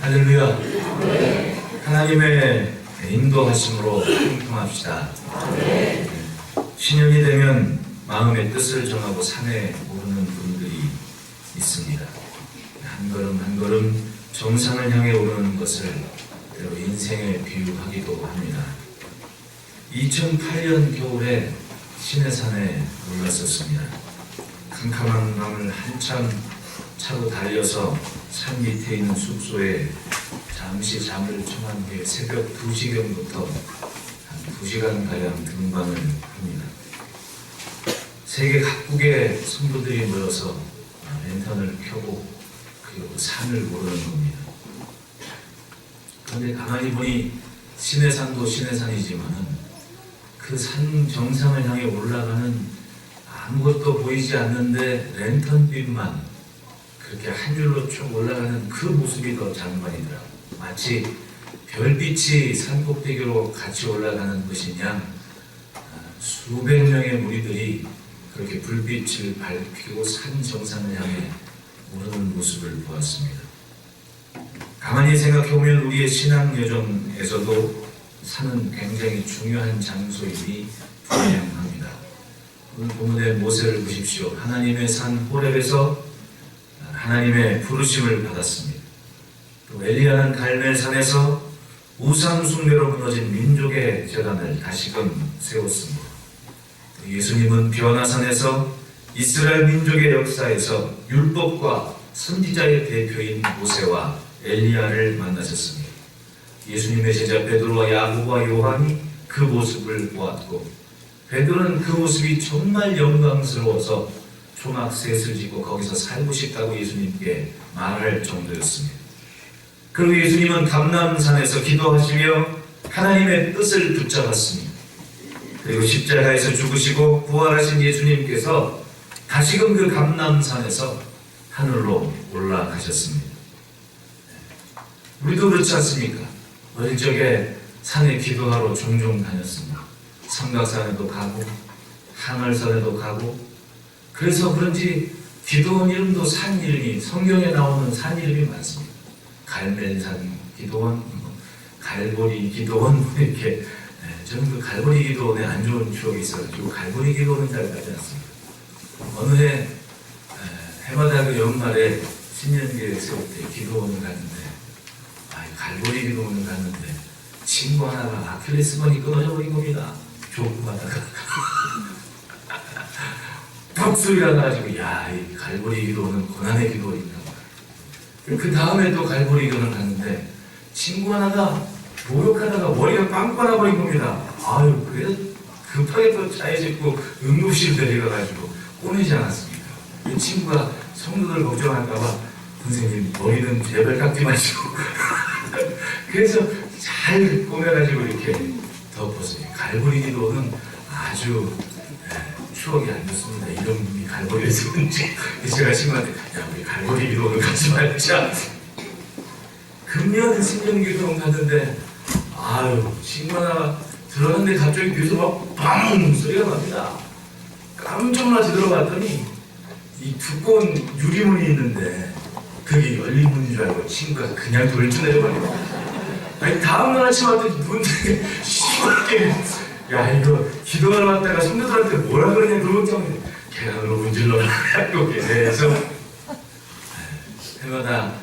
할렐루야. 하나님의 인도하심으로 행동합시다. 신년이 되면 마음의 뜻을 정하고 산에 오르는 분들이 있습니다. 한 걸음 한 걸음 정상을 향해 오르는 것을 때로 인생에 비유하기도 합니다. 2008년 겨울에 시내산에 올랐었습니다. 캄캄한 밤을 한참 차로 달려서 산 밑에 있는 숙소에 잠시 잠을 청한 뒤에 새벽 2시경부터 한 2시간가량 등반을 합니다. 세계 각국의 성도들이 모여서 랜턴을 켜고 그리고 산을 오르는 겁니다. 그런데 가만히 보니 시내산도 시내산이지만은 그 산 정상을 향해 올라가는 아무것도 보이지 않는데 랜턴빛만 그렇게 한 줄로 쭉 올라가는 그 모습이 더 장관이더라고요. 마치 별빛이 산 꼭대기로 같이 올라가는 것이냐, 수백 명의 무리들이 그렇게 불빛을 밝히고 산 정상을 향해 오르는 모습을 보았습니다. 가만히 생각해보면 우리의 신앙 여정에서도 산은 굉장히 중요한 장소이니 분명합니다. 오늘 본문의 모세를 보십시오. 하나님의 산 호렙에서 하나님의 부르심을 받았습니다. 또 엘리야는 갈멜산에서 우상 숭배로 무너진 민족의 재단을 다시금 세웠습니다. 또 예수님은 변화산에서 이스라엘 민족의 역사에서 율법과 선지자의 대표인 모세와 엘리야를 만나셨습니다. 예수님의 제자 베드로와 야고보와 요한이 그 모습을 보았고, 베드로는 그 모습이 정말 영광스러워서 초막셋을 지고 거기서 살고 싶다고 예수님께 말할 정도였습니다. 그리고 예수님은 감람산에서 기도하시며 하나님의 뜻을 붙잡았습니다. 그리고 십자가에서 죽으시고 부활하신 예수님께서 다시금 그 감람산에서 하늘로 올라가셨습니다. 우리도 그렇지 않습니까? 어릴 적에 산에 기도하러 종종 다녔습니다. 삼각산에도 가고 항월산에도 가고, 그래서 그런지 기도원 이름도 산 이름이, 성경에 나오는 산 이름이 많습니다. 갈멜산 기도원, 갈보리 기도원, 이렇게. 저는 그 갈보리 기도원에 안 좋은 추억이 있어가지고 갈보리 기도원은 잘 가지 않습니다. 어느 해마다 그 연말에 신년계획 세울 때 기도원을 갔는데, 갈보리 기도원을 갔는데 친구 하나가 아킬레스건이 끊어져 버린 겁니다. 조급하다가 푹 소리가 나가지고, 야, 이 갈보리 기도원은 고난의 기도원인가 봐. 그 다음에 또 갈보리 기도원을 갔는데 친구 하나가 목욕하다가 머리가 빵꾸 나버린 겁니다. 아유, 그래서 급하게 또 차에 싣고 응급실 데려가가지고 꼬내지 않았습니까? 이 친구가 성도들 걱정할까봐, 선생님 머리는 제발 깎지 마시고 그래서 잘 꼬매가지고 이렇게 덮었어요. 갈보리 기도는 아주 추억이 안 좋습니다. 이런 갈보리에서 그런지 제가 친구한테, 야, 우리 갈보리 기도는 가지 말자. 금년 신년기도원 갔는데, 아유, 친구 하나 들어갔는데 갑자기 뒤에서 막 방 소리가 납니다. 깜짝 놀라서 들어갔더니 이 두꺼운 유리문이 있는데 그게 열린 문인 줄 알고 친구가 그냥 돌쳐 내려버립니다. 아니, 다음날 아침 왔더니 문이 시원하게, 야, 이거 기도하러 왔다가 성도들한테 뭐라 그러냐 그러고 있자면 계란으로 문질러라 하고 계세서, 해마다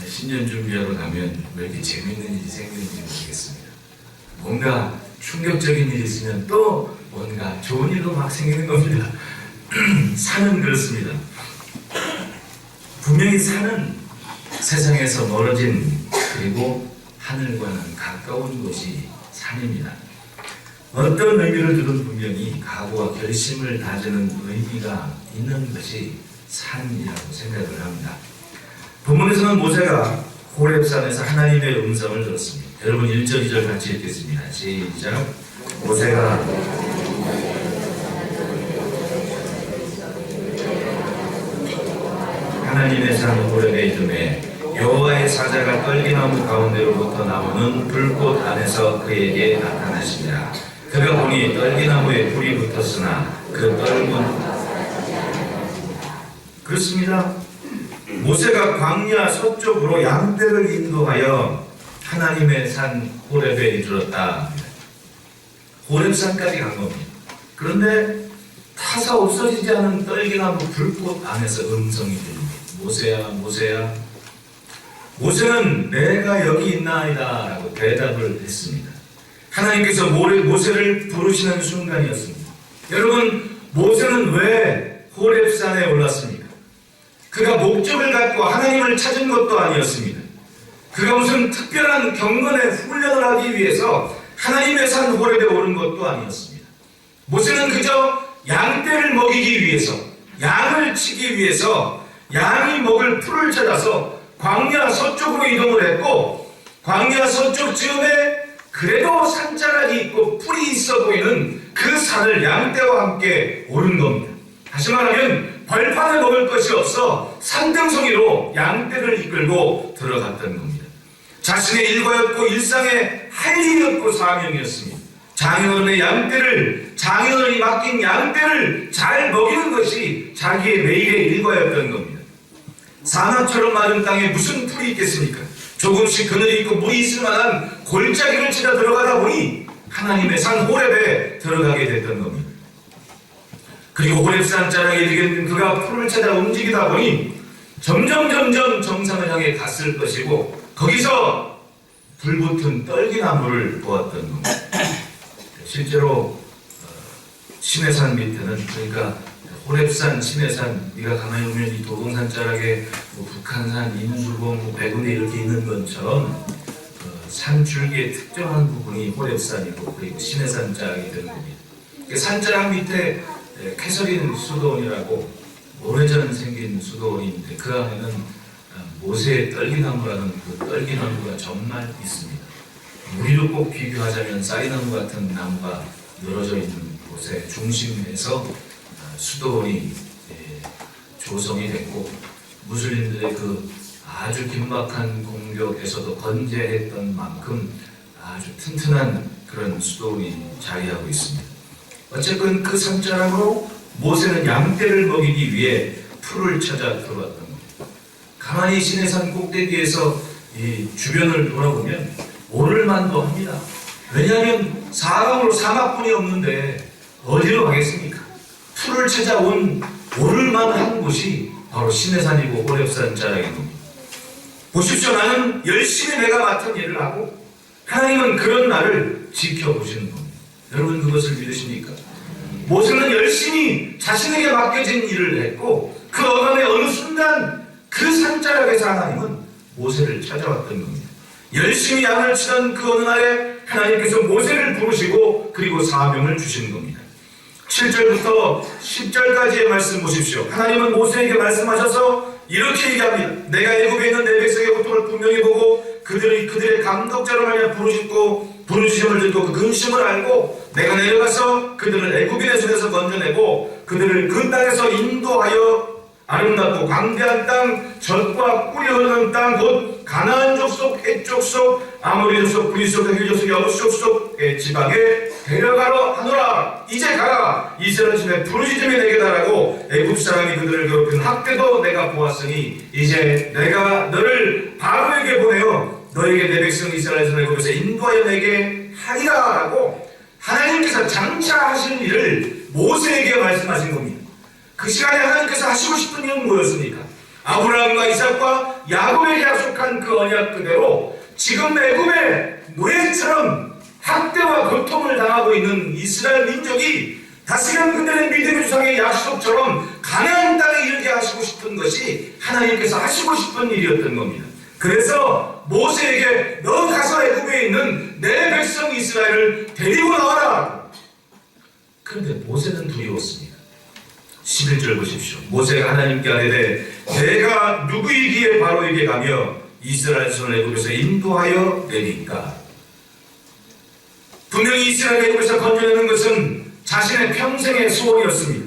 신년 준비하러 가면 왜 이렇게 재밌는 일이 생기는지 모르겠습니다. 뭔가 충격적인 일이 있으면 또 뭔가 좋은 일도 막 생기는 겁니다. 산은 그렇습니다. 분명히 산은 세상에서 멀어진, 그리고 하늘과는 가까운 곳이 산입니다. 어떤 의미를 두든 분명히 각오와 결심을 다지는 의미가 있는 것이 산이라고 생각을 합니다. 본문에서는 모세가 호렙산에서 하나님의 음성을 들었습니다. 여러분 1절 2절 같이 읽겠습니다. 시작. 모세가 하나님의 산 호렙에 이름에 여호와의 사자가 떨기나무 가운데로부터 나오는 불꽃 안에서 그에게 나타나시니라. 그가 보니 떨기나무에 불이 붙었으나 그 떨군, 그렇습니다. 모세가 광야 서쪽으로 양떼를 인도하여 하나님의 산 호렙에 이르렀다. 호렙산까지 간 겁니다. 그런데 타사 없어지지 않은 떨기나무 불꽃 안에서 음성이 들립니다. 모세야, 모세야. 모세는 내가 여기 있나이다 라고 대답을 했습니다. 하나님께서 모세를 부르시는 순간이었습니다. 여러분, 모세는 왜 호렙산에 올랐습니까? 그가 목적을 갖고 하나님을 찾은 것도 아니었습니다. 그가 무슨 특별한 경건의 훈련을 하기 위해서 하나님의 산 호렙에 오른 것도 아니었습니다. 모세는 그저 양떼를 먹이기 위해서, 양을 치기 위해서 양이 먹을 풀을 찾아서 광야 서쪽으로 이동을 했고, 광야 서쪽 즈음에 그래도 산자락이 있고 풀이 있어 보이는 그 산을 양떼와 함께 오른 겁니다. 다시 말하면 벌판에 먹을 것이 없어 산등성이로 양떼를 이끌고 들어갔던 겁니다. 자신의 일과였고 일상의 할 일이었고 사명이었습니다. 장인어른이 맡긴 양떼를 잘 먹이는 것이 자기의 매일의 일과였던 겁니다. 사막처럼 마른 땅에 무슨 풀이 있겠습니까? 조금씩 그늘이 있고 물이 있을 만한 골짜기를 찾아 들어가다 보니 하나님의 산 호렙에 들어가게 됐던 겁니다. 그리고 호렙산 자락에 이르게 된 그가 풀을 찾아 움직이다 보니 점점 정상을 향해 갔을 것이고, 거기서 불붙은 떨기나무를 보았던 겁니다. 실제로 시내산 밑에는, 그러니까 호렙산, 시내산, 네가 가만히 보면 이 도동산 자락에 북한산, 인수봉, 백운이 이렇게 있는 것처럼 산 줄기의 특정한 부분이 호렙산이고, 그리고 시내산 자락이 되는 겁니다. 산자락 밑에 캐서린 수도원이라고 오래전 생긴 수도원인데, 그 안에는 모세의 떨기나무라는 그 떨기나무가 정말 있습니다. 우리로 꼭 비교하자면 쌀이나무 같은 나무가 늘어져 있는 곳의 중심에서 수도원이 조성이 됐고, 무슬림들의 그 아주 긴박한 공격에서도 건재했던 만큼 아주 튼튼한 그런 수도원이 자리하고 있습니다. 어쨌든 그 산자락으로 모세는 양떼를 먹이기 위해 풀을 찾아 들어왔던 겁니다. 가만히 시내산 꼭대기에서 이 주변을 돌아보면 오를만도 합니다. 왜냐하면 사방으로 사막뿐이 없는데 어디로 가겠습니까? 풀을 찾아온 오를만한 곳이 바로 시내산이고 호렙산 자락인 겁니다. 보십시오. 나는 열심히 내가 맡은 일을 하고 하나님은 그런 나를 지켜보시는 겁니다. 여러분, 그것을 믿으십니까? 모세는 열심히 자신에게 맡겨진 일을 했고, 그 어감의 어느 순간 그 산자락에서 하나님은 모세를 찾아왔던 겁니다. 열심히 양을 치던 그 어느 날에 하나님께서 모세를 부르시고 그리고 사명을 주시는 겁니다. 7절부터 10절까지의 말씀 보십시오. 하나님은 모세에게 말씀하셔서 이렇게 얘기합니다. 내가 애굽에 있는 내 백성의 고통을 분명히 보고 그들의 감독자로 말미암아 부르짖음을 듣고 그 근심을 알고 내가 내려가서 그들을 애굽인의 손에서 건져내고 그들을 그 땅에서 인도하여 아름답고 광대한 땅, 젖과 꿀이 흐르는 땅, 곧 가나안 족속, 헷 족속, 아모리 족속, 브리스 족속, 히위 족속, 여부스 족속의 지방에 데려가러 하노라. 이제 가라. 이스라엘 집에 부르짖음이 내게 달하고 애굽 사람이 그들을 괴롭히는 학대도 내가 보았으니 이제 내가 너를 바로에게 보내어 너에게 내 백성 이스라엘 애굽에서 인도하여 내게 하리라 라고 하나님께서 장차 하실 일을 모세에게 말씀하신 겁니다. 그 시간에 하나님께서 하시고 싶은 일은 뭐였습니까? 아브라함과 이삭과 야곱에게 약속한 그 언약 그대로 지금 애굽의 노예처럼 학대와 고통을 당하고 있는 이스라엘 민족이 다시금 그들의 믿음의 주상의 약속처럼 가나안 땅에 이르게 하시고 싶은 것이 하나님께서 하시고 싶은 일이었던 겁니다. 그래서 모세에게 너 가서 애굽에 있는 내 백성 이스라엘을 데리고 나와라. 그런데 모세는 두려웠습니다. 11절 보십시오. 모세가 하나님께 아뢰되 내가 누구이기에 바로에게 가며 이스라엘 손을 애굽에서 인도하여 내리까. 분명히 이스라엘 애굽에서 건져내는 것은 자신의 평생의 소원이었습니다.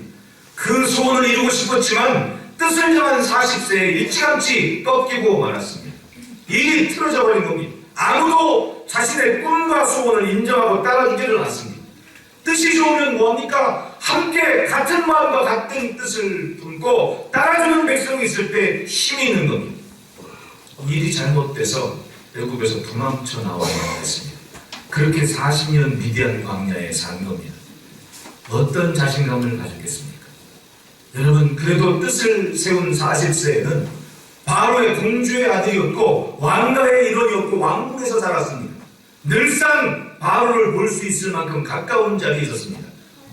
그 소원을 이루고 싶었지만 뜻을 정한 40세에 일찌감치 꺾이고 말았습니다. 일이 틀어져 버린 겁니다. 아무도 자신의 꿈과 소원을 인정하고 따라주지를 않습니다. 뜻이 좋으면 뭐합니까? 함께 같은 마음과 같은 뜻을 품고 듣고 따라주는 백성이 있을 때 힘이 있는 겁니다. 일이 잘못돼서 애굽에서 도망쳐 나와야 했습니다. 그렇게 40년 미디안 광야에 산 겁니다. 어떤 자신감을 가졌겠습니까? 여러분, 그래도 뜻을 세운 40세에는 바로의 공주의 아들이었고 왕가의 일원이었고 왕궁에서 살았습니다. 늘상 바로를 볼 수 있을 만큼 가까운 자리에 있었습니다.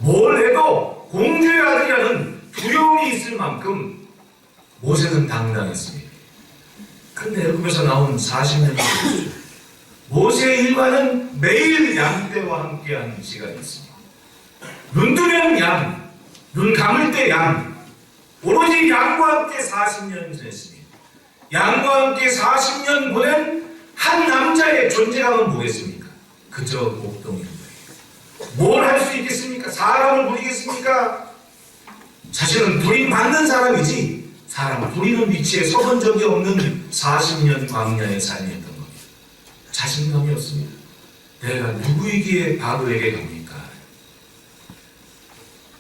뭘 해도 공주의 아들이라는 두려움이 있을 만큼 모세는 당당했습니다. 그런데 애굽에서 나온 40년이 되었죠. 모세의 일과는 매일 양떼와 함께하는 시간이 있습니다. 눈 뜨면 양, 눈 감을 때 양, 오로지 양과 함께 40년 지냈습니다. 양과 함께 40년 보낸 한 남자의 존재감은 뭐겠습니까? 그저 목동인 거예요. 뭘 할 수 있겠습니까? 사람을 부리겠습니까? 자신은 부림받는 사람이지 사람을 부리는 위치에 서본 적이 없는 40년 광야의 삶이었던 겁니다. 자신감이 없습니다. 내가 누구이기에 바로에게 갑니까?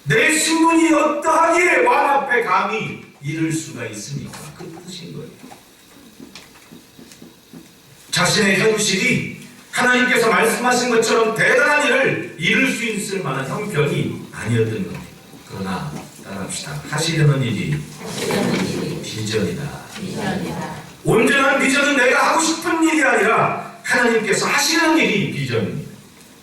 내 신분이 어떠하기에 왕 앞에 감히 이를 수가 있습니까? 그 뜻인 거예요. 자신의 현실이 하나님께서 말씀하신 것처럼 대단한 일을 이룰 수 있을 만한 형편이 아니었던 겁니다. 그러나 따라합시다. 하시려는 일이 비전이다. 온전한 비전은 내가 하고 싶은 일이 아니라 하나님께서 하시는 일이 비전입니다.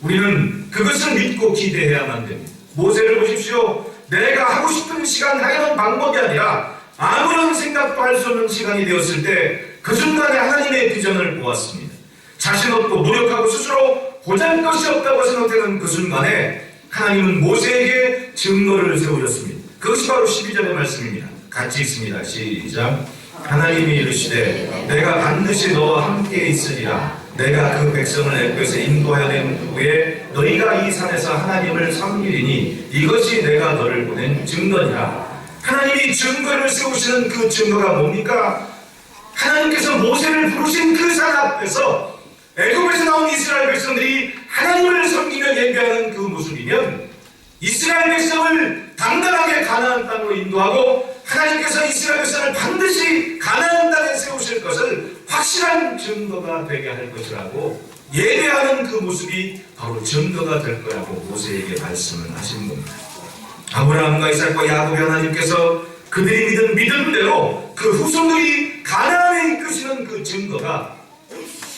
우리는 그것을 믿고 기대해야만 됩니다. 모세를 보십시오. 내가 하고 싶은 시간 하려는 방법이 아니라 아무런 생각도 할 수 없는 시간이 되었을 때 그 순간에 하나님의 비전을 보았습니다. 자신 없고 무력하고 스스로 보잘것이 없다고 생각되는 그 순간에 하나님은 모세에게 증거를 세우셨습니다. 그것이 바로 12절의 말씀입니다. 같이 있습니다. 시작. 하나님이 이르시되 내가 반드시 너와 함께 있으리라. 내가 그 백성을 애굽에서 인도하여 낸 후에 너희가 이 산에서 하나님을 섬기리니 이것이 내가 너를 보낸 증거니라. 하나님이 증거를 세우시는 그 증거가 뭡니까? 하나님께서 모세를 부르신 그 산 앞에서 애굽에서 나온 이스라엘 백성들이 하나님을 섬기며 예배하는 그 모습이면 이스라엘 백성을 당당하게 가나안 땅으로 인도하고 하나님께서 이스라엘 백성을 반드시 가나안 땅에 세우실 것을 확실한 증거가 되게 할 것이라고 예배하는 그 모습이 바로 증거가 될 거라고 모세에게 말씀을 하신 겁니다. 아브라함과 이삭과 야곱의 하나님께서 그들이 믿은 믿음대로 그 후손들이 가나안에 이끄시는 그 증거가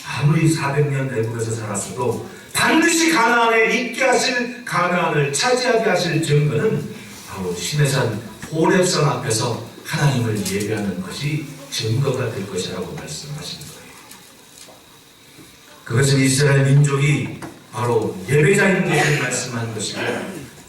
아무리 400년 애굽에서 살았어도 반드시 가나안에 있게 하실, 가나안을 차지하게 하실 증거는 바로 시내산 호렙산 앞에서 하나님을 예배하는 것이 증거가 될 것이라고 말씀하신 거예요. 그것은 이스라엘 민족이 바로 예배자인 것을 말씀한 것이고,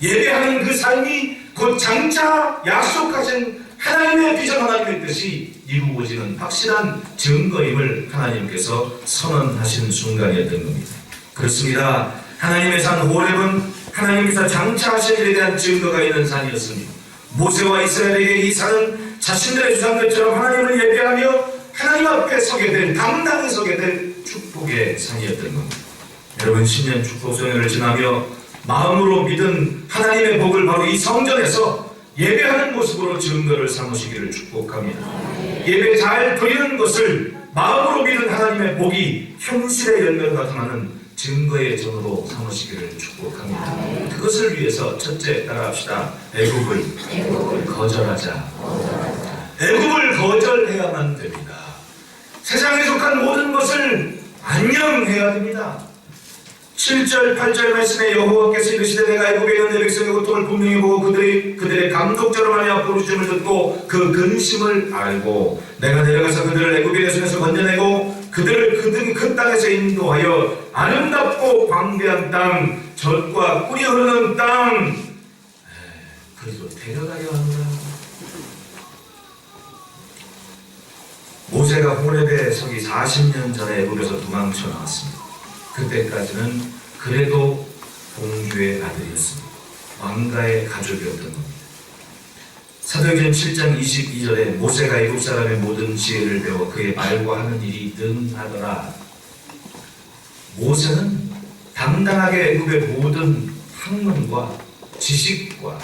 예배하는 그 삶이 곧 장차 약속하신 하나님의 비전, 하나님의 뜻이 이루어지는 확실한 증거임을 하나님께서 선언하신 순간이었던 겁니다. 그렇습니다. 하나님의 산 호렙은 하나님께서 장차 하실 일에 대한 증거가 있는 산이었습니다. 모세와 이스라엘에게 이 산은 자신들의 주장들처럼 하나님을 예배하며 하나님 앞에 서게 될, 당당히 서게 될 축복의 산이었던 겁니다. 여러분, 신년 축복 성회를 지나며 마음으로 믿은 하나님의 복을 바로 이 성전에서 예배하는 모습으로 증거를 삼으시기를 축복합니다. 예배 잘 드리는 것을 마음으로 믿은 하나님의 복이 현실의 열매로 나타나는 증거의 전으로 삼으시기를 축복합니다. 그것을 위해서 첫째, 따라합시다. 애굽을 거절하자. 애굽을 거절해야만 됩니다. 세상에 속한 모든 것을 안녕해야 됩니다. 7절, 8절 말씀에 여호와께서 이르시되 내가 애굽에 있는 내 백성의 고통을 분명히 보고 그들의 감독자로 말미암아 부르짖음을 듣고 그 근심을 알고 내가 내려가서 그들을 애굽의 손에서 건져내고 그들을 그 땅에서 인도하여 아름답고 광대한 땅, 젖과 꿀이 흐르는 땅 그리로 데려가려 하노라. 모세가 호렙에 서기 40년 전에 애굽에서 도망쳐 나왔습니다. 그때까지는 그래도 공주의 아들이었습니다. 왕가의 가족이었던 겁니다. 사도행전 7장 22절에 모세가 애굽 사람의 모든 지혜를 배워 그의 말과 하는 일이 능하더라. 모세는 당당하게 애굽의 모든 학문과 지식과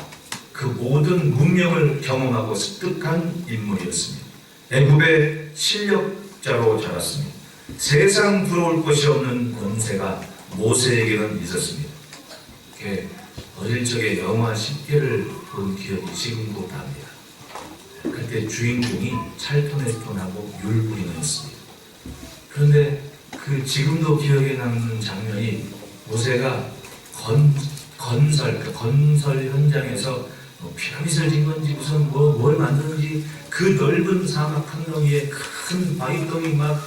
그 모든 문명을 경험하고 습득한 인물이었습니다. 애굽의 실력자로 자랐습니다. 세상 부러울 것이 없는 권세가 모세에게는 있었습니다. 어릴 적에 영화 10개를 본 기억이 지금도 납니다. 그때 주인공이 찰턴 헤스턴하고 율브리너였습니다. 그런데 그 지금도 기억에 남는 장면이 모세가 건설 현장에서 피라밋을 진 건지 무슨 뭘 만드는지 그 넓은 사막 한덩이에 큰 바위덩이 막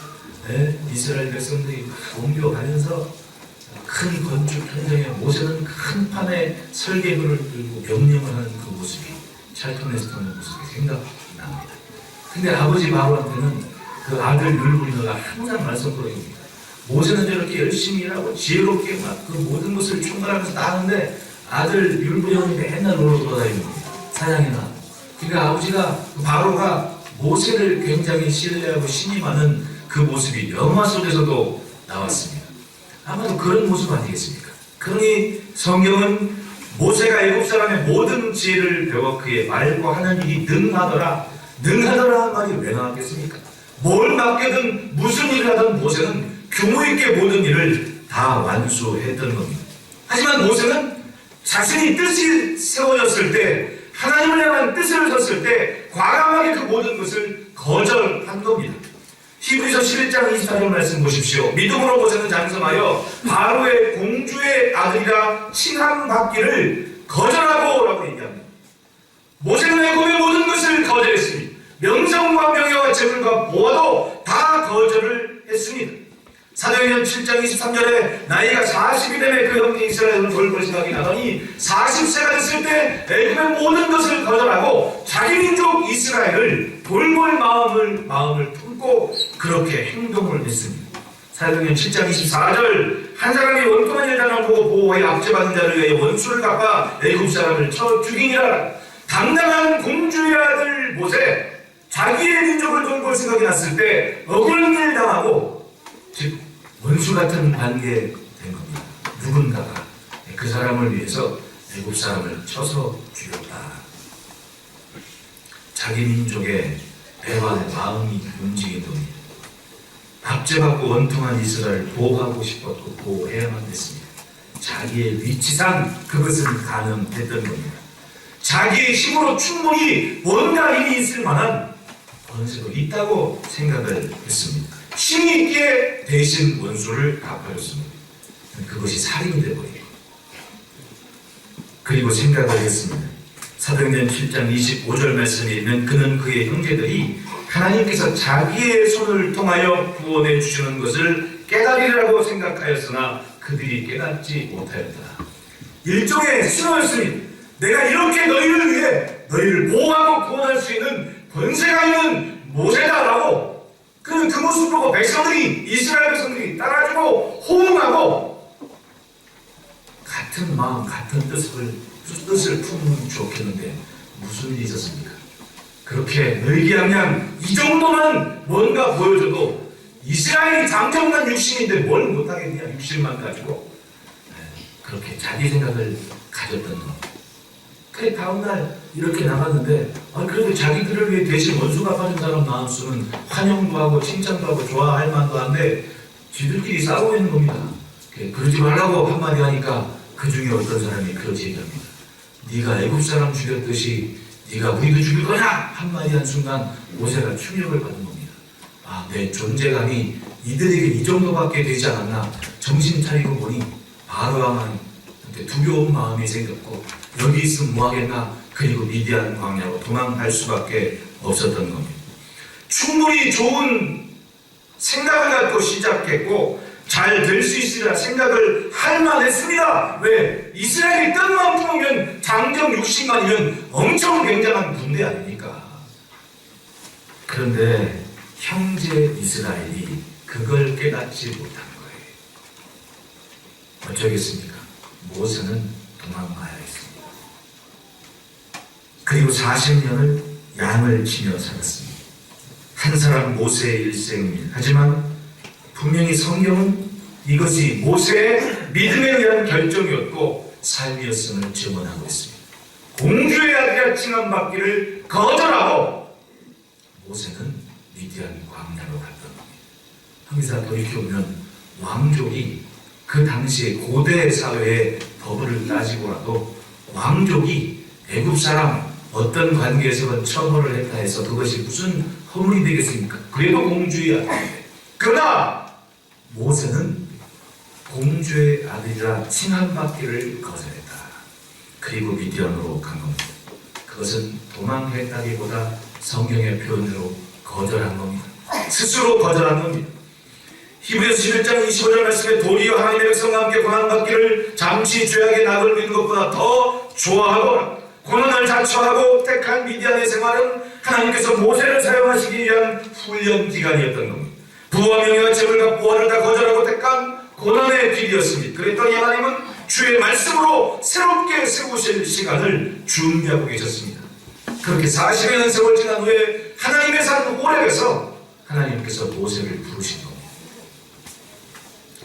이스라엘 백성들이 막 옮겨가면서 큰 건축 현장에 모세는 큰 판에 설계도를 들고 명령을 하는 그 모습이 찰턴 헤스턴의 모습이 생각납니다. 근데 아버지 바로한테는 그 아들 율브리너가 항상 말썽꾸러기입니다. 모세는 저렇게 열심히 일하고 지혜롭게 막 그 모든 것을 총괄하면서 다 하는데 아들 율브리너는 맨날 놀러 돌아다니는 겁니다. 사냥이나. 그러니까 아버지가 바로가 모세를 굉장히 신뢰하고 신임하는 그 모습이 영화 속에서도 나왔습니다. 아마도 그런 모습 아니겠습니까? 그러니 성경은 모세가 애굽 사람의 모든 지혜를 배워 그의 말과 하는 일이 능하더라 하는 말이 왜 나왔겠습니까? 뭘 맡겨든 무슨 일을 하든 모세는 규모 있게 모든 일을 다 완수했던 겁니다. 하지만 모세는 자신이 뜻이 세워졌을 때, 하나님을 향한 뜻을 섰을 때 과감하게 그 모든 것을 거절한 겁니다. 히브리서 11장 24절 말씀 보십시오. 믿음으로 모세는 장성하여 바로의 공주의 아들이라 칭함받기를 거절하고 라고 얘기합니다. 모세는 애굽의 모든 것을 거절했습니다. 명성과 명예와 재물과 보화도 다 거절을 했습니다. 사도행전 7장 23절에 나이가 40이 되매 그 형제 이스라엘은 돌볼 생각이 나더니 40세가 됐을 때 애굽의 모든 것을 거절하고 자기 민족 이스라엘을 돌볼 마음을 품고 그렇게 행동을 했습니다. 사도행전 7장 24절 한 사람이 원통한 일당을 보고 보호하여 압제받은 자를 위하여 원수를 갚아 애굽 사람을 쳐 죽이니라. 당당한 공주의 아들 모세, 자기의 민족을 돌볼 생각이 났을 때 억울한 일 당하고 즉 원수 같은 관계 된 겁니다. 누군가가 그 사람을 위해서 애굽 사람을 쳐서 죽였다. 자기 민족의 애와 마음이 움직인 겁니다. 압제받고 원통한 이스라엘을 보호하고 싶었고 보호해야만 됐습니다. 자기의 위치상 그것은 가능했던 겁니다. 자기의 힘으로 충분히 뭔가 일이 있을 만한 권세도 있다고 생각을 했습니다. 힘이 있기에 대신 원수를 갚아줬습니다. 그것이 살인이 되어버려요. 그리고 생각을 했습니다. 사도행전 7장 25절 말씀에 있는 그는 그의 형제들이 하나님께서 자기의 손을 통하여 구원해 주시는 것을 깨달으리라고 생각하였으나 그들이 깨닫지 못하였더라. 일종의 신호였습니다. 내가 이렇게 너희를 위해 너희를 보호하고 구원할 수 있는 권세가 있는 모세다라고 그 모습 보고 백성들이 이스라엘 백성들이 따라주고 호응하고 같은 마음 같은 뜻을 품으면 좋겠는데 무슨 일이 있었습니까? 그렇게 의기양양 이 정도만 뭔가 보여줘도 이스라엘이 장정난 육신인데 뭘 못하겠냐 육신만 가지고 그렇게 자기 생각을 가졌던 것. 그래 다음날 이렇게 나갔는데 그래도 자기들을 위해 대신 원수 갚아준 사람 나왔으면 환영도 하고 칭찬도 하고 좋아할 만도 한데 지들끼리 싸우고 있는 겁니다. 그러지 말라고 한마디 하니까 그 중에 어떤 사람이 그렇게 얘기합니다. 네가 애굽 사람 죽였듯이 네가 우리도 죽일 거냐? 한마디 한 순간 모세가 충격을 받은 겁니다. 내 존재감이 이들에게 이 정도밖에 되지 않았나. 정신 차리고 보니 바로 왕한테 두려운 마음이 생겼고 여기 있으면 뭐하겠나. 그리고 미디안 광야로 도망갈 수밖에 없었던 겁니다. 충분히 좋은 생각을 갖고 시작했고 잘 될 수 있으리라 생각을 할 만했습니다. 왜? 이스라엘이 뜻만 품으면 장정 60만이면 엄청 굉장한 군대 아닙니까? 그런데 형제 이스라엘이 그걸 깨닫지 못한 거예요. 어쩌겠습니까? 모세는 도망가야 했습니다. 그리고 40년을 양을 치며 살았습니다. 한 사람 모세의 일생일. 하지만 분명히 성경은 이것이 모세의 믿음에 의한 결정이었고 삶이었음을 증언하고 있습니다. 공주의 아들이라 칭함받기를 거절하고 모세는 미디안 광야로 갔던 겁니다. 형제들아, 돌이켜보면 왕족이 그 당시에 고대 사회의 법을 따지고라도 왕족이 애굽 사람 어떤 관계에서는 처벌을 했다 해서 그것이 무슨 허물이 되겠습니까? 그래도 공주의 아들인데. 그러나 모세는 공주의 아들이라 칭함받기를 거절했다. 그리고 미디안으로 간 겁니다. 그것은 도망했다기보다 성경의 표현으로 거절한 겁니다. 스스로 거절한 겁니다. 히브리서 11장 25절 말씀에 도리어 하나님의 백성과 함께 고난받기를 잠시 죄악의 낙을 누리는 것보다 더 좋아하고 고난을 자처하고 택한 미디안의 생활은 하나님께서 모세를 사용하시기 위한 훈련 기간이었던 겁니다. 부와 명예와 재물과 보화를 다 거절하고 택한 고난의 길이었습니다. 그랬더니 하나님은 주의 말씀으로 새롭게 세우실 시간을 준비하고 계셨습니다. 그렇게 40여 년 세월 지난 후에 하나님의 산 호렙에서 하나님께서 모세를 부르신 겁니다.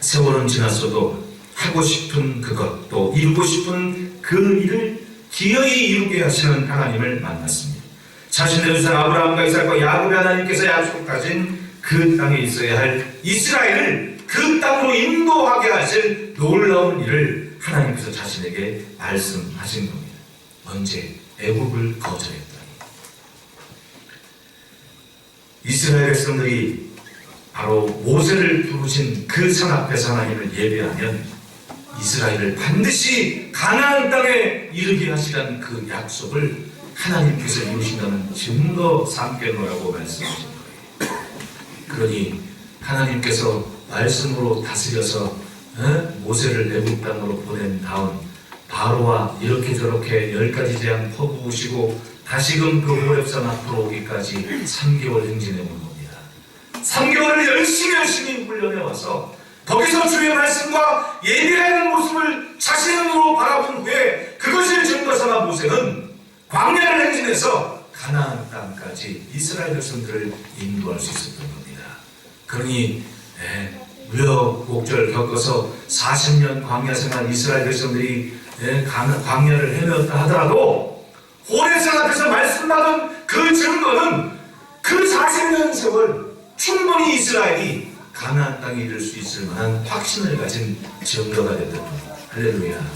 세월은 지났어도 하고 싶은 그것, 또 이루고 싶은 그 일을 기어이 이루게 하시는 하나님을 만났습니다. 자신의 조상 아브라함과 이삭과 야곱의 하나님께서 약속하신 그 땅에 있어야 할 이스라엘을 그 땅으로 인도하게 하실 놀라운 일을 하나님께서 자신에게 말씀하신 겁니다. 언제? 애굽을 거절했더니. 이스라엘 백성들이 바로 모세를 부르신 그 산 앞에서 하나님을 예배하면 이스라엘을 반드시 가나안 땅에 이르게 하시라는 그 약속을 하나님께서 이루신다는 증거 삼겠노라고 말씀하신 거예요. 그러니 하나님께서 말씀으로 다스려서 모세를 애굽 땅으로 보낸 다음 바로와 이렇게 저렇게 10가지 재앙 퍼부으시고 다시금 그 호렙산 앞으로 오기까지 3개월 행진해 온 겁니다. 3개월을 열심히 훈련해 와서 거기서 주의 말씀과 예배하는 모습을 자신의 눈으로 바라본 후에 그것을 증거 삼아 모세는 광야를 행진해서 가나안 땅까지 이스라엘 백성들을 인도할 수 있었던 겁니다. 그러니 우여곡절 겪어서 40년 광야 생활 이스라엘 백성들이 광야를 헤매었다 하더라도 호렙산 앞에서 말씀받은 그 증거는 그 40년 세월 충분히 이스라엘이 가나안 땅에 이를 수 있을 만한 확신을 가진 증거가 됐던 겁니다. 할렐루야.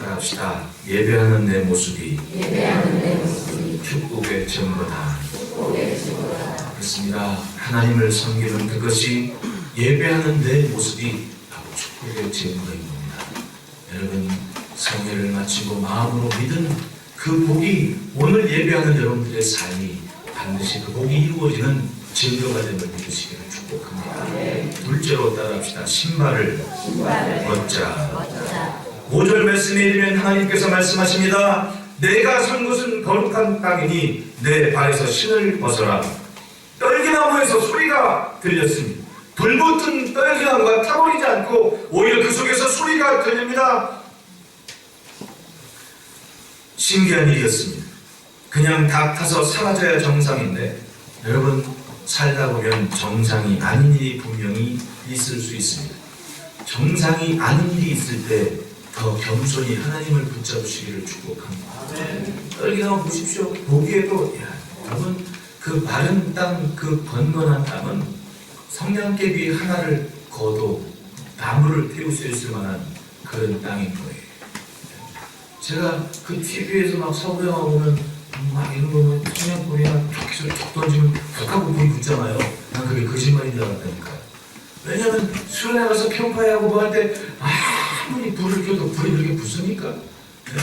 따라합시다. 예배하는 내 모습이 축복의 증거다. 그렇습니다. 하나님을 섬기는 그것이 예배하는 내 모습이 바로 축복의 증거인 겁니다. 여러분, 성회를 마치고 마음으로 믿은 그 복이 오늘 예배하는 여러분들의 삶이 반드시 그 복이 이루어지는 증거가 됨을 믿으시기를 축복합니다. 둘째로 따라합시다. 신발을 벗자. 5절 말씀에 이르면 하나님께서 말씀하십니다. 내가 선 곳은 거룩한 땅이니 내 발에서 신을 벗어라. 떨기나무에서 소리가 들렸습니다. 불붙은 떨기나무가 타버리지 않고 오히려 그 속에서 소리가 들립니다. 신기한 일이었습니다. 그냥 다 타서 사라져야 정상인데 여러분, 살다 보면 정상이 아닌 일이 분명히 있을 수 있습니다. 정상이 아닌 일이 있을 때 더 겸손히 하나님을 붙잡으시기를 축복합니다. 떨기나무 보십시오. 보기에도 여러분, 그 마른 땅, 그 건건한 땅은 성냥개비 하나를 거도 나무를 태울 수 있을 만한 그런 땅인 거예요. 제가 그 TV에서 막 서구영화 보면 막 이런 거는 성냥불이나 툭 던지면 툭 하고 불이 붙잖아요. 난 그게 거짓말인 줄 알았다니까요. 왜냐면 수련회 가서 평파회하고 뭐 할 때 아무리 불을 켜도 불이 그렇게 붙습니까? 네?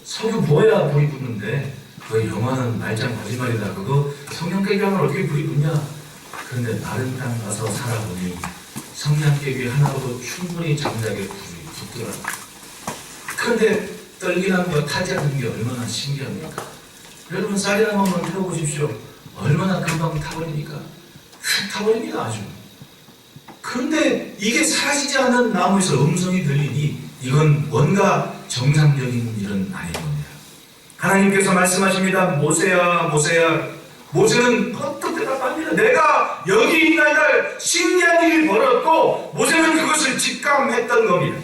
석유 뭐야 불이 붙는데 그 영화는 말짱 거짓말이다. 그거 성냥개비 하나 어떻게 불이 붙냐? 그런데 마른 땅 가서 살아보니 성냥개비 하나로도 충분히 장작에 불이 붙더라고요. 그런데 떨기나무가 타지 않는 게 얼마나 신기합니까? 여러분, 쌀이나무 한번 태워보십시오. 얼마나 금방 타버립니까? 휙 타버립니다, 아주. 그런데 이게 사라지지 않은 나무에서 음성이 들리니 이건 뭔가 정상적인 일은 아닌 겁니다. 하나님께서 말씀하십니다. 모세야, 모세야. 모세는 헛헛 대답합니다. 내가 여기 있나이다. 신기한 일이 벌었고 모세는 그것을 직감했던 겁니다.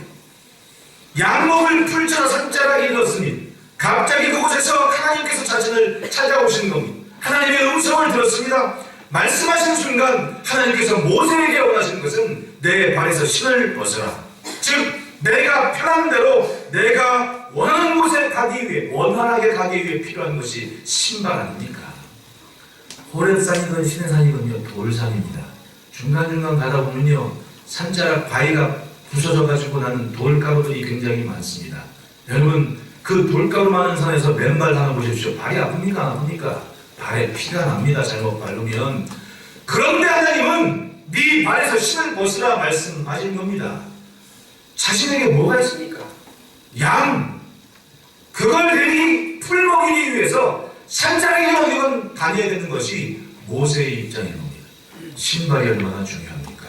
양목을 풀쳐라 산자락이 일었으니 갑자기 그곳에서 하나님께서 자신을 찾아오신 겁니다. 하나님의 음성을 들었습니다. 말씀하신 순간 하나님께서 모세에게 원하시는 것은 내 발에서 신을 벗어라. 즉 내가 편한 대로 내가 원하는 곳에 가기 위해, 원활하게 가기 위해 필요한 것이 신발 아닙니까? 호렙산이건 시내산이건요 돌산입니다. 중간중간 가다 보면요 산자락 바위가 부서져 가지고 나는 돌가루들이 굉장히 많습니다. 여러분 그 돌가루 많은 산에서 맨발 하나 보십시오. 발이 아픕니까 안 아픕니까? 발에 피가 납니다. 잘못 바르면. 그런데 하나님은 네 발에서 신을 벗으라 말씀하신 겁니다. 자신에게 뭐가 있습니까? 양. 그걸 데리기 풀 먹이기 위해서 산자락에 어디건 다녀야 되는 것이 모세의 입장인 겁니다. 신발이 얼마나 중요합니까?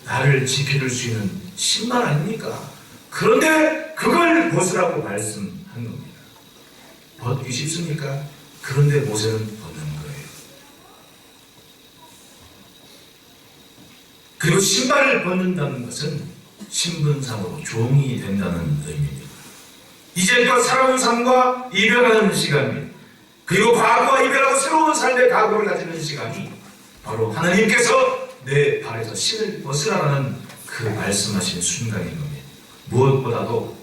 나를 지켜줄 수 있는 신발 아닙니까? 그런데 그걸 벗으라고 말씀한 겁니다. 벗기 쉽습니까? 그런데 모세는 벗는 거예요. 그리고 신발을 벗는다는 것은 신분상으로 종이 된다는 의미입니다. 이제껏 살아온 삶과 이별하는 시간입니다. 그리고 과거와 이별하고 새로운 삶의 각오를 가지는 시간이 바로 하나님께서 내 발에서 신을 벗으라는 그 말씀하신 순간인 겁니다. 무엇보다도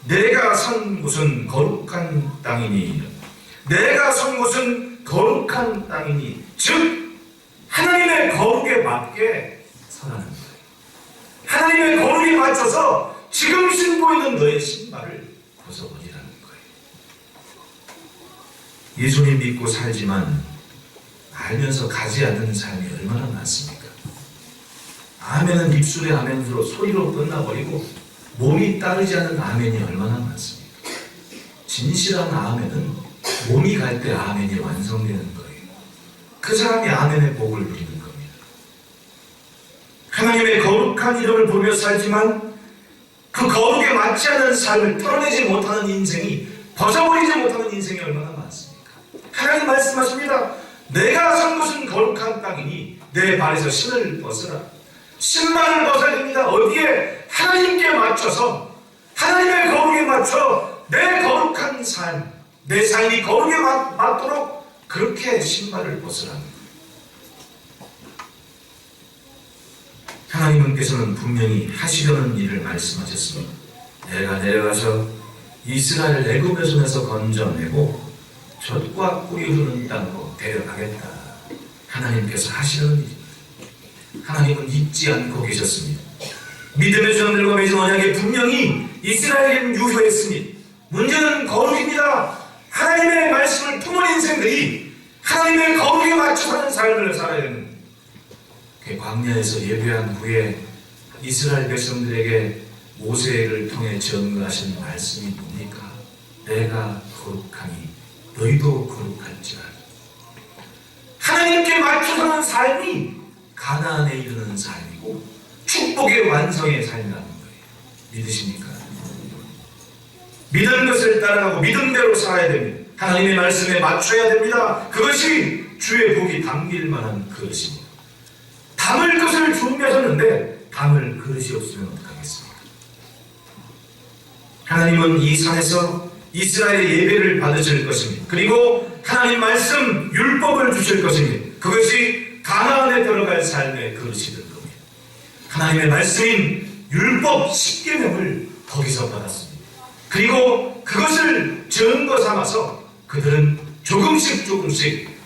내가 선 곳은 거룩한 땅이니, 내가 선 곳은 거룩한 땅이니, 즉 하나님의 거룩에 맞게 서라는 거예요. 하나님의 거룩에 맞춰서 지금 신고 있는 너의 신발을 벗어버리라는 거예요. 예수님 믿고 살지만 알면서 가지 않는 삶이 얼마나 많습니까? 아멘은 입술의 아멘으로 소리로 끝나버리고 몸이 따르지 않는 아멘이 얼마나 많습니까? 진실한 아멘은 몸이 갈 때 아멘이 완성되는 거예요. 그 사람이 아멘의 복을 누리는 겁니다. 하나님의 거룩한 이름을 보며 살지만 그 거룩에 맞지 않은 삶을 털어내지 못하는 인생이, 벗어버리지 못하는 인생이 얼마나 많습니까? 하나님 말씀하십니다. 내가 선 곳은 거룩한 땅이니 내 발에서 신을 벗으라. 신발을 벗어야 됩니다. 어디에? 하나님께 맞춰서, 하나님의 거룩에 맞춰 내 거룩한 삶, 내 삶이 거룩에 맞도록 그렇게 신발을 벗으라는 거예요. 하나님께서는 분명히 하시려는 일을 말씀하셨습니다. 내가 내려가서 이스라엘 애굽의 손에서 건져내고 젖과 꿀이 흐르는 땅으로 데려가겠다. 하나님께서 하시려는 일입니다. 하나님은 잊지 않고 계셨습니다. 믿음의 주장들과 맺은 언약에 분명히 이스라엘에게는 유효했습니다. 문제는 거룩입니다. 하나님의 말씀을 품은 인생들이 하나님의 거룩에 맞춰 사는 삶을 살아야 되는, 그 광야에서 예배한 후에 이스라엘 백성들에게 모세를 통해 전가하신 말씀이 뭡니까? 내가 거룩하니 너희도 거룩할지라도. 하나님께 맞춰 사는 삶이 가나안에 이르는 삶이고 축복의 완성의 삶이라는 거예요. 믿으십니까? 믿은 것을 따라가고 믿은 대로 살아야 됩니다. 하나님의 말씀에 맞춰야 됩니다. 그것이 주의 복이 담길 만한 그릇입니다. 담을 것을 준비하셨는데 담을 그릇이 없으면 어떡하겠습니까? 하나님은 이 산에서 이스라엘의 예배를 받으실 것입니다. 그리고 하나님 말씀 율법을 주실 것입니다. 그것이 가나안에 들어갈 삶의 그릇이 될 겁니다. 하나님의 말씀인 율법 10계명을 거기서 받았습니다. 그리고 그것을 증거 삼아서 그들은 조금씩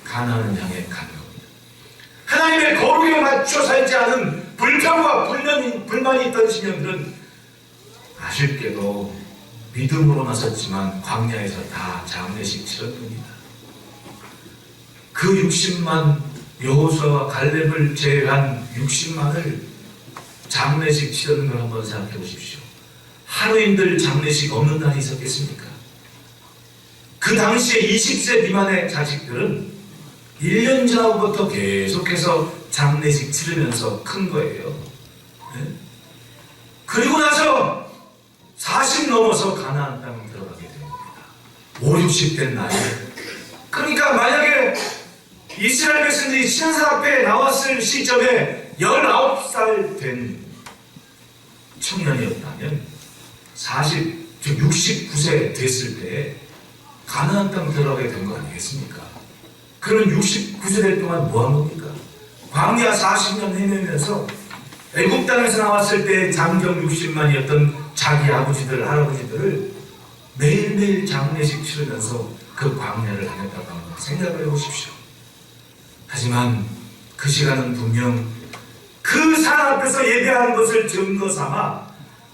가나안을 향해 간 겁니다. 하나님의 거룩에 맞춰 살지 않은 불평과 불만이 있던 시민들은 아쉽게도 믿음으로 나섰지만 광야에서 다 장례식 치렀습니다. 그 60만, 여호수아와 갈렙을 제외한 60만을 장례식 치르는 걸 한번 생각해 보십시오. 하루인들 장례식 없는 날이 있었겠습니까? 그 당시에 20세 미만의 자식들은 1년 전부터 계속해서 장례식 치르면서 큰 거예요. 네? 그리고 나서 40 넘어서 가나안 땅에 들어가게 됩니다. 5, 60 된 나이에. 그러니까 만약에 이스라엘 백성들이 신사 앞에 나왔을 시점에 19살 된 청년이었다면 40, 즉 69세 됐을 때 가나안 땅 들어가게 된 거 아니겠습니까? 그런 69세대 동안 뭐 한 겁니까? 광야 40년 헤매면서 애굽 땅에서 나왔을 때 장정 60만이었던 자기 아버지들, 할아버지들을 매일매일 장례식 치르면서 그 광야를 다녔다고 하는 걸 생각을 해보십시오. 하지만 그 시간은 분명 그 산 앞에서 예배한 것을 증거 삼아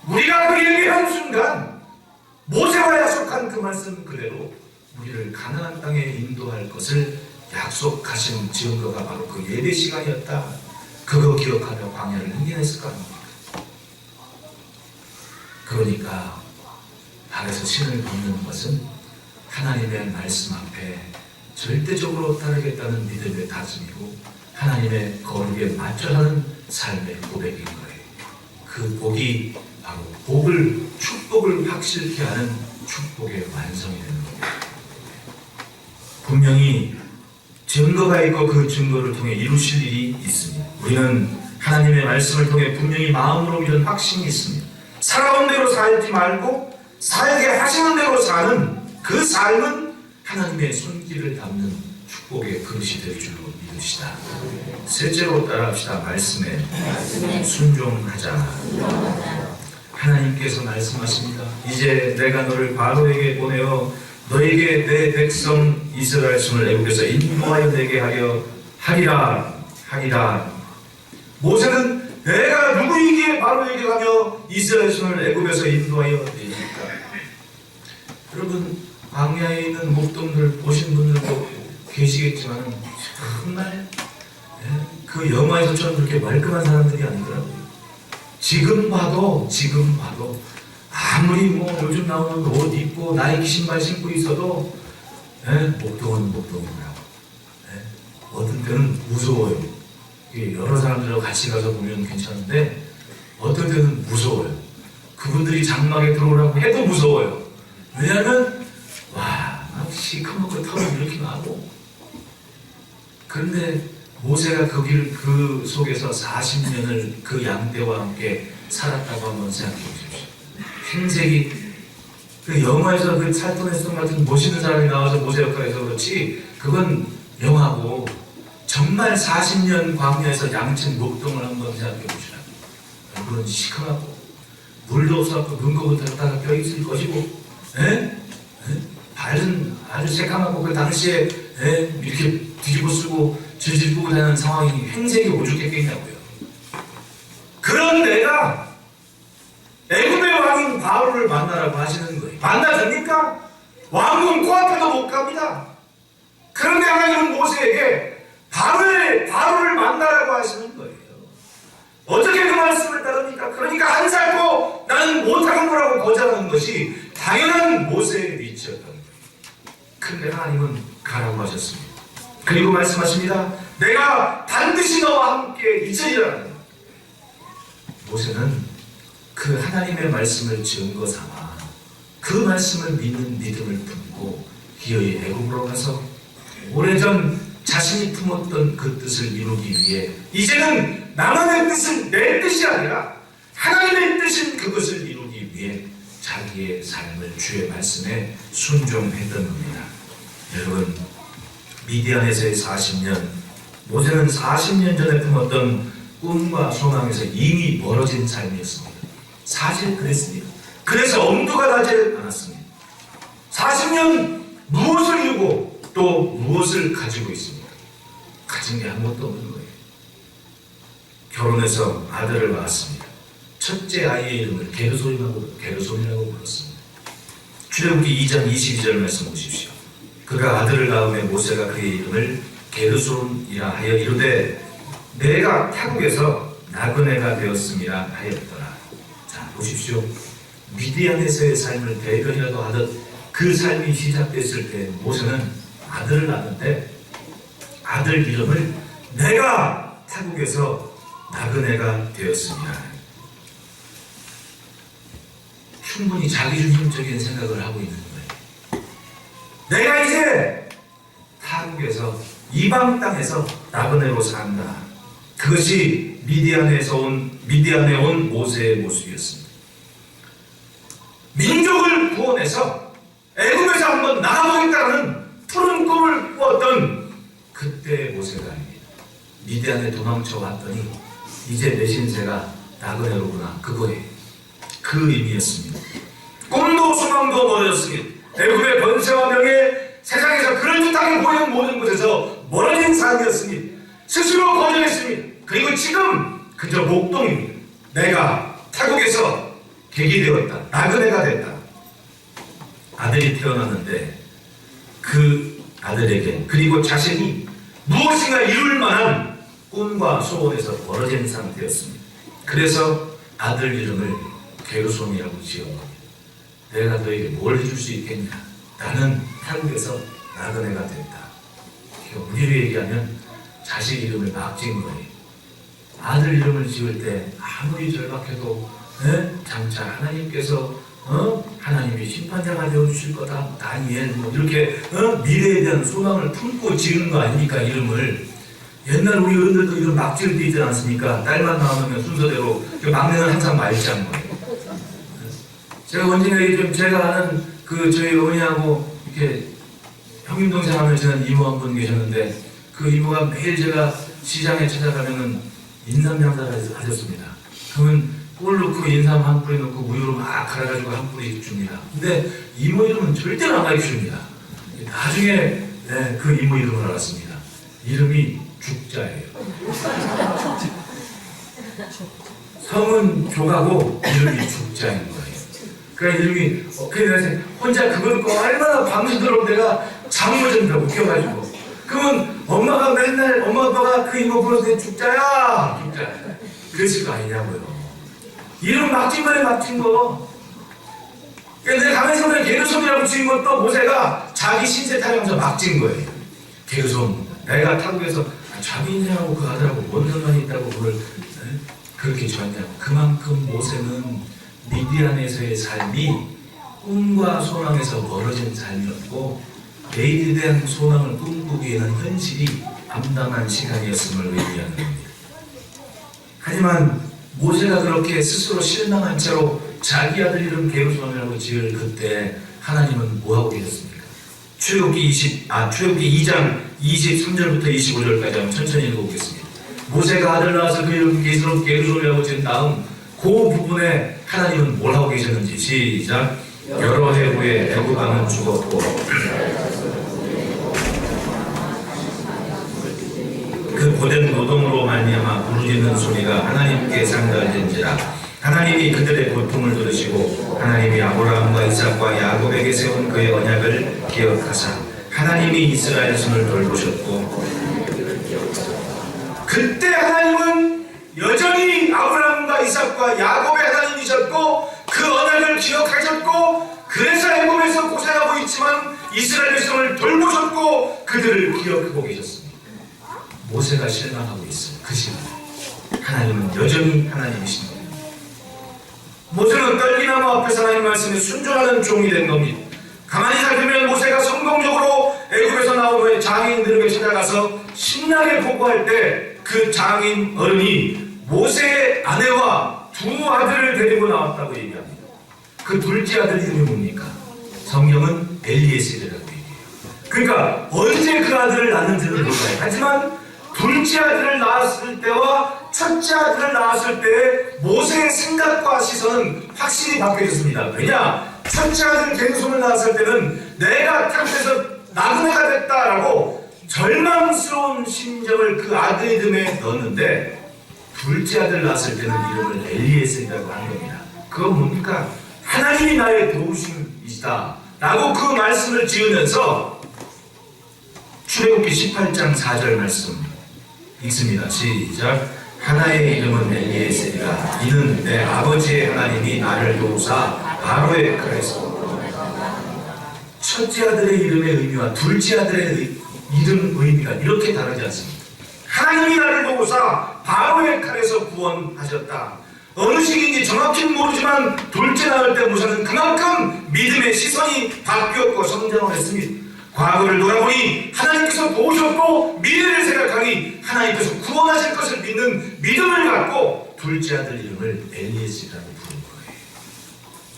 우리가 그 예배한 순간 모세와 약속한 그 말씀 그대로 우리를 가나안 땅에 인도할 것을 약속하신 증거가 바로 그 예배 시간이었다. 그거 기억하며 광야를 흥행했을 거 아닙니까? 그러니까 발에서 신을 벗는 것은 하나님의 말씀 앞에 절대적으로 따르겠다는 믿음의 다짐이고 하나님의 거룩에 맞춰가는 삶의 고백인 거예요. 그 복이 바로 축복을 확실케 하는 축복의 완성이 되는 겁니다. 분명히 증거가 있고 그 증거를 통해 이루실 일이 있습니다. 우리는 하나님의 말씀을 통해 분명히 마음으로 믿은 확신이 있습니다. 살아온 대로 살지 말고 살게 하시는 대로 사는 그 삶은 하나님의 손길을 담는 축복의 그릇이 될 줄로 믿으시다. 셋째로 따라합시다. 말씀에 순종하자. 하나님께서 말씀하십니다. 이제 내가 너를 바로에게 보내어 너에게 내 백성 이스라엘 손을 애굽에서 인도하여 내게 하리라. 모세는 내가 누구이기에 바로에게 가며 이스라엘 손을 애굽에서 인도하여 내리까. 여러분 광야에 있는 목동들 보신 분들도 계시겠지만 정말 그 영화에서처럼 그렇게 말끔한 사람들이 아니더라고요. 지금 봐도 아무리 뭐 요즘 나오는 옷 입고 나이키 신발 신고 있어도 목동은 목동이더라고. 어떤 때는 무서워요. 여러 사람들하고 같이 가서 보면 괜찮은데 어떤 때는 무서워요. 그분들이 장막에 들어오라고 해도 무서워요. 왜냐하면 시커멓고 털이 이렇게 나고. 그런데 모세가 그 속에서 40년을 그 양떼와 함께 살았다고 한번 생각해 보십시오. 행색이 그 영화에서 그 찰톤 헤스턴 같은 멋있는 사람이 나와서 모세 역할에서 그렇지 그건 영화고 정말 40년 광야에서 양친 목동을 한번 생각해 보시라. 얼굴은 시커멓고 물도 없어갖고 눈곱은 다 껴있을 것이고 발은 아주 새까맣고 그 당시에 이렇게 뒤집어 쓰고 질질 끄고 다니는 상황이 행색이 오죽했겠냐고요. 그런 내가 애굽의 왕인 바로를 만나라고 하시는 거예요. 만나줍니까? 왕궁 코앞에도 못 갑니다. 그런데 하나님은 모세에게 바로를 만나라고 하시는 거예요. 어떻게 그 말씀을 따릅니까? 그러니까 한 살고 나는 못하는 거라고 거절하는 것이 당연한 모세의 위치였던 거예요. 그런데 하나님은 가라고 하셨습니다. 그리고 말씀하십니다. 내가 반드시 너와 함께 있으리라. 모세는 그 하나님의 말씀을 증거 삼아 그 말씀을 믿는 믿음을 품고 기어이 애굽으로 가서 오래전 자신이 품었던 그 뜻을 이루기 위해 이제는 나만의 뜻은 내 뜻이 아니라 하나님의 뜻인 그것을 이루기 위해 자기의 삶을 주의 말씀에 순종했던 겁니다. 여러분 미디안에서의 40년, 모세는 40년 전에 품었던 꿈과 소망에서 이미 멀어진 삶이었습니다. 사실 그랬습니다. 그래서 엄두가 나지 않았습니다. 40년 무엇을 이루고 또 무엇을 가지고 있습니까? 가진 게 아무것도 없는 거예요. 결혼해서 아들을 낳았습니다. 첫째 아이의 이름을 게르손이라고 불렀습니다. 출애굽기 2장 22절 말씀 보십시오. 그가 아들을 낳음에 모세가 그의 이름을 게르손이라 하여 이르되 내가 타국에서 나그네가 되었음이라 하였더라. 자 보십시오. 미디안에서의 삶을 대변이라도 하듯 그 삶이 시작됐을 때 모세는 아들을 낳았는데 아들 이름을 내가 타국에서 나그네가 되었습니다. 충분히 자기중심적인 생각을 하고 있는 거예요. 내가 이제 타국에서 이방 땅에서 나그네로 산다. 그것이 미디안에 온 모세의 모습이었습니다. 민족을 구원해서 애굽에서 한번 한번 나가보겠다는 푸른 꿈을 꾸었던 그때의 모세가 아닙니다. 미디안에 도망쳐 왔더니 이제 내 신세가 나그네로구나, 그거예요. 그 의미였습니다. 꿈도 소망도 멀어졌습니다. 애굽의 번세와 명예, 세상에서 그럴듯하게 보이는 모든 곳에서 멀어진 삶이었습니다. 스스로 거절했습니다. 그리고 지금 그저 목동입니다. 내가 타국에서 객이 되었다, 나그네가 됐다. 아들이 태어났는데 그 아들에게, 그리고 자신이 무엇인가 이룰 만한 꿈과 소원에서 멀어진 상태였습니다. 그래서 아들 이름을 게르솜이라고 지은 겁니다. 내가 너에게 뭘 해줄 수 있겠냐? 나는 타국에서 나그네가 됐다. 우리로 얘기하면 자식 이름을 막 지은 거예요. 아들 이름을 지을 때 아무리 절박해도 장차 하나님께서 하나님이 심판자가 되어주실 거다, 다니엘, 이렇게 미래에 대한 소망을 품고 지은 거 아닙니까? 이름을. 옛날 우리 어른들도 이름 막 지을 때 있지 않습니까? 딸만 나오면 순서대로 막내는 항상 말짱 거예요. 제가 언젠가 좀 제가 아는 저희 어머니하고 이렇게 형님 동생 하면서는 이모 한 분 계셨는데, 그 이모가 매일 제가 시장에 찾아가면은 인삼 장사를 하셨습니다. 그러면 꿀 넣고 인삼 한 뿌리 넣고 우유로 막 갈아가지고 한 뿌리 줍니다. 근데 이모 이름은 절대로 안 가르쳐줍니다. 나중에 그 이모 이름을 알았습니다. 이름이 죽자예요. 성은 조가고 이름이 죽자인 거예요. 그러니까 이름이 그래서 혼자 그걸 거 얼마나 밤새도록 내가 잠을 못 잔다, 웃겨가지고. 그러면 엄마가 맨날 엄마 아빠가 그 이모 불러서 죽자야, 죽자, 그랬을 거 아니냐고요. 이름 막진 거네, 막진 거. 그러니까 내가 가만히 보면 게르솜이라고 지은 것도 모세가 자기 신세 타령하면서 막진 거예요. 게르솜, 내가 타국에서 자기 인생하고 그 아들하고 뭔 상관이 있다고 그걸 그렇게 지었냐고. 그만큼 모세는 미디안에서의 삶이 꿈과 소망에서 멀어진 삶이었고, 내일에 대한 소망을 꿈꾸기에는 현실이 암담한 시간이었음을 의미하는 겁니다. 하지만 모세가 그렇게 스스로 실망한 채로 자기 아들 이름 게르솜이라고 지을 그때 하나님은 뭐하고 계셨습니까? 출애굽기 2장 23절부터 25절까지 한번 천천히 읽어보겠습니다. 모세가 아들 낳아서 그 이름 게르솜이라고 지은 다음 그 부분에 하나님은 뭘 하고 계셨는지 시작. 여러 해 후에 애굽 왕은 죽었고 그 고된 노동으로 말미암아 부르짖는 소리가 하나님께 상달된지라. 하나님이 그들의 고통을 들으시고 하나님이 아브라함과 이삭과 야곱에게 세운 그의 언약을 기억하사 하나님이 이스라엘 손을 돌보셨고, 그때 하나님은 여전히 아브라함과 이삭과 야곱의 하나님이셨고 그 언약을 기억하셨고, 그래서 애굽에서 고생하고 있지만 이스라엘 백성을 돌보셨고 그들을 기억하고 계셨습니다. 모세가 실망하고 있어요. 그 시간에 하나님은 여전히 하나님이신 겁니다. 모세는 떨기나무 앞에서 하나님 말씀에 순종하는 종이 된 겁니다. 가만히 살펴보면 모세가 성공적으로 애굽에서 나온 후에 장인들에게 찾아가서 신나게 보고할 때 그 장인 어른이 모세의 아내와 두 아들을 데리고 나왔다고 얘기합니다. 그 둘째 아들 이름이 뭡니까? 성경은 엘리에셀이라고 얘기해요. 그러니까 언제 그 아들을 낳는지는 몰라요. 하지만 둘째 아들을 낳았을 때와 첫째 아들을 낳았을 때 모세의 생각과 시선은 확실히 바뀌어졌습니다. 왜냐? 첫째 아들 게르솜을 낳았을 때는 내가 타국에서 나그네가 됐다라고 절망스러운 심정을 그 아들 이름에 넣었는데, 둘째 아들 낳았을 때는 이름을 엘리에셀이라고 한 겁니다. 그건 뭡니까? 하나님이 나의 도우심이시다 라고 그 말씀을 지으면서 출애굽기 18장 4절 말씀 읽습니다. 시작. 하나의 이름은 엘리에셀이라. 이는 내 아버지의 하나님이 나를 도우사 바로의 칼에서. 첫째 아들의 이름의 의미와 둘째 아들의 이름 의미가 이렇게 다르지 않습니다. 하나님이 나를 도우사 바로의 칼에서 구원하셨다. 어느 시기인지 정확히는 모르지만 둘째 낳을 때 모세는 그만큼 믿음의 시선이 바뀌었고 성장을 했습니다. 과거를 돌아보니 하나님께서 도우셨고, 미래를 생각하니 하나님께서 구원하실 것을 믿는 믿음을 갖고 둘째 아들 이름을 엘리에셀이라고 부른 거예요.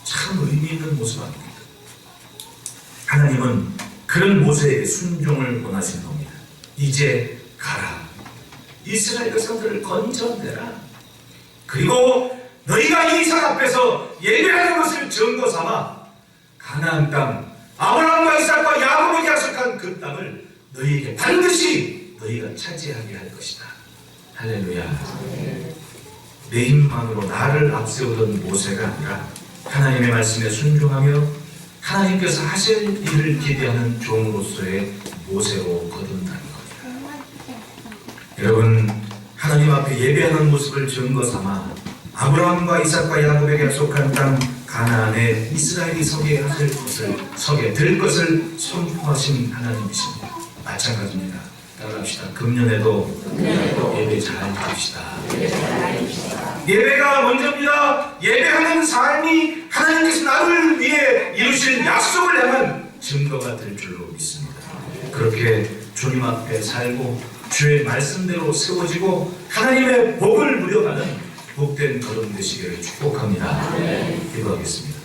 참 의미 있는 모습 아닙니까? 하나님은 그런 모세의 순종을 원하시는 겁니다. 이제 가라. 이스라엘 백성들을 건져내라. 그리고 너희가 이 산 앞에서 예배하는 것을 증거 삼아 가나안 땅, 아브라함과 이삭과 야곱에게 약속한 그 땅을 너희에게 반드시 너희가 차지하게 할 것이다. 할렐루야. 내 힘만으로 나를 앞세우던 모세가 아니라 하나님의 말씀에 순종하며 하나님께서 하실 일을 기대하는 종으로서의 모세로 거듭나는 겁니다. 여러분, 하나님 앞에 예배하는 모습을 증거 삼아 아브라함과 이삭과 야곱에게 약속한 땅 가나안에 이스라엘이 서게 될 것을 선포하신 하나님이십니다. 마찬가지입니다. 따라합시다. 금년에도 예배 잘 드립시다. 예배가 먼저입니다. 예배하는 삶이 하나님께서 나를 위해 이루신 약속을 향한 증거가 될 줄로 믿습니다. 그렇게 주님 앞에 살고 주의 말씀대로 세워지고 하나님의 복을 누려가는 복된 걸음 되시기를 축복합니다. 기도하겠습니다.